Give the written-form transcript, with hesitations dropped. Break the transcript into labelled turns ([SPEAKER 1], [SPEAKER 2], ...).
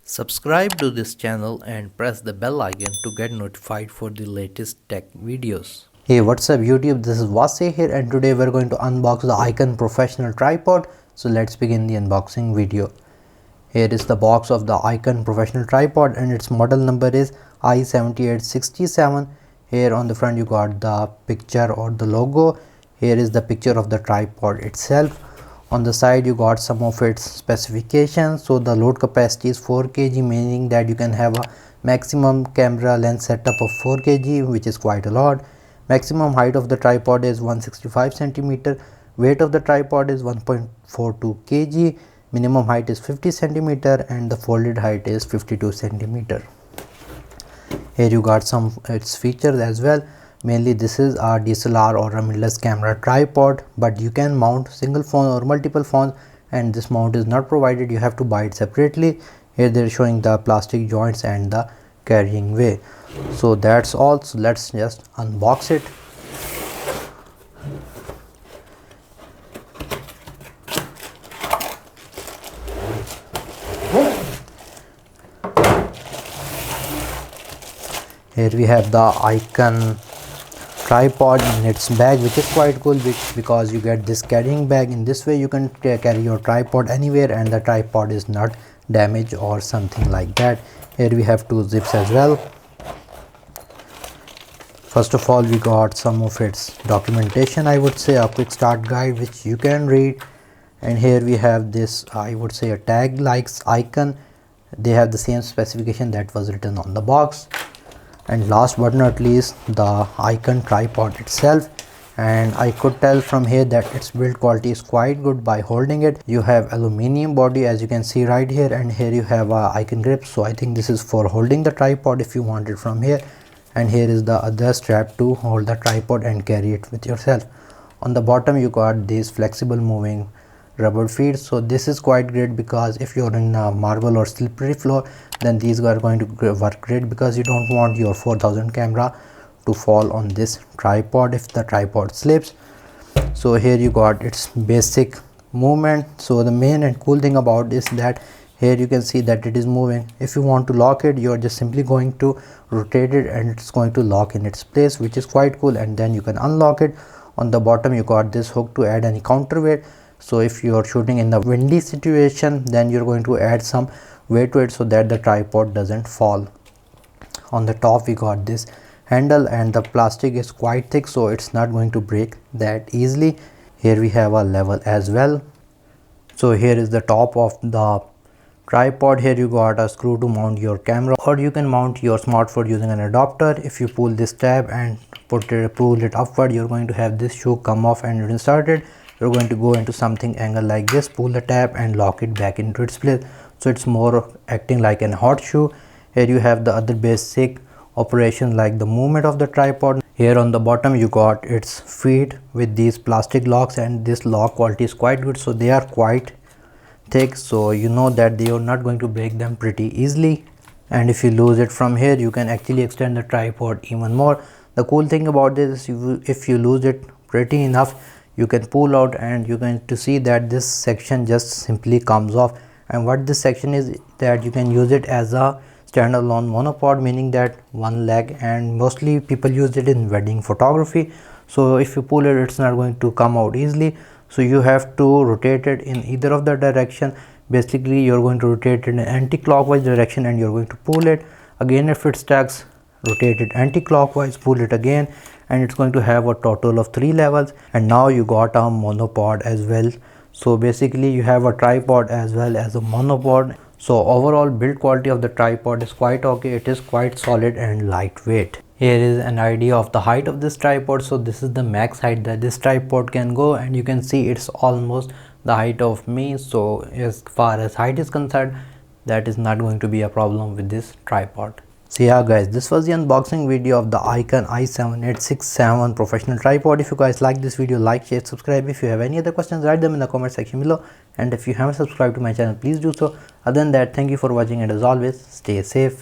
[SPEAKER 1] Subscribe to this channel and press the bell icon to get notified for the latest tech videos.
[SPEAKER 2] Hey, what's up YouTube, this is Wasay here and today we're going to unbox the Icon Professional Tripod. So let's begin the unboxing video. Here is the box of the Icon Professional Tripod and its model number is i7867. Here on the front you got the picture or the logo. Here is the picture of the tripod itself. On the side you got some of its specifications. So the load capacity is 4 kg, meaning that you can have a maximum camera lens setup of 4 kg, which is quite a lot. Maximum height of the tripod is 165 cm. Weight of the tripod is 1.42 kg. Minimum height is 50 cm and the folded height is 52 cm. Here you got some its features as well. Mainly this is a DSLR or a mirrorless camera tripod, but you can mount single phone or multiple phones, and this mount is not provided. You have to buy it separately. Here they're showing the plastic joints and the carrying way. So that's all. So let's just unbox it. Here we have the Icon tripod in its bag, which is quite cool because you get this carrying bag. In this way you can carry your tripod anywhere and the tripod is not damaged or something like that. Here we have two zips as well. First of all, we got some of its documentation, I would say a quick start guide which you can read. And here we have this, I would say, a tag likes Icon. They have the same specification that was written on the box. And last but not least, the Icon tripod itself, and I could tell from here that its build quality is quite good by holding it. You have aluminium body, as you can see right here, and here you have a Icon grip. So I think this is for holding the tripod if you want it from here. And here is the other strap to hold the tripod and carry it with yourself. On the bottom you got these flexible moving rubber feet. So this is quite great because if you're in a marble or slippery floor, then these are going to work great because you don't want your 4000 camera to fall on this tripod if the tripod slips. So here you got its basic movement. So the main and cool thing about this is that here you can see that it is moving. If you want to lock it, you're just simply going to rotate it and it's going to lock in its place, which is quite cool, and then you can unlock it. On the bottom you got this hook to add any counterweight. So if you are shooting in the windy situation, then you're going to add some weight to it so that the tripod doesn't fall. On the top we got this handle and the plastic is quite thick, so it's not going to break that easily. Here we have a level as well. So here is the top of the tripod. Here you got a screw to mount your camera, or you can mount your smartphone using an adapter. If you pull this tab and pull it upward, you're going to have this shoe come off and restart it. You're going to go into something angle like this, pull the tab and lock it back into its place. So it's more acting like an hot shoe. Here you have the other basic operation like the movement of the tripod. Here on the bottom you got its feet with these plastic locks, and this lock quality is quite good. So they are quite thick, so you know that they are not going to break them pretty easily. And if you lose it from here, you can actually extend the tripod even more. The cool thing about this is if you lose it pretty enough, you can pull out and you're going to see that this section just simply comes off. And what this section is that you can use it as a standalone monopod, meaning that one leg, and mostly people use it in wedding photography. So if you pull it, it's not going to come out easily. So you have to rotate it in either of the direction. Basically you're going to rotate it in anti-clockwise direction and you're going to pull it again. If it stacks, rotate it anti-clockwise, pull it again, and it's going to have a total of 3 levels. And now you got a monopod as well. So basically you have a tripod as well as a monopod. So overall build quality of the tripod is quite okay. It is quite solid and lightweight. Here is an idea of the height of this tripod. So this is the max height that this tripod can go, and you can see it's almost the height of me. So as far as height is concerned, that is not going to be a problem with this tripod. So yeah guys, this was the unboxing video of the Icon i7867 professional tripod. If you guys like this video, like, share, subscribe. If you have any other questions, write them in the comment section below, and if you haven't subscribed to my channel, please do so. Other than that, thank you for watching, and as always, stay safe.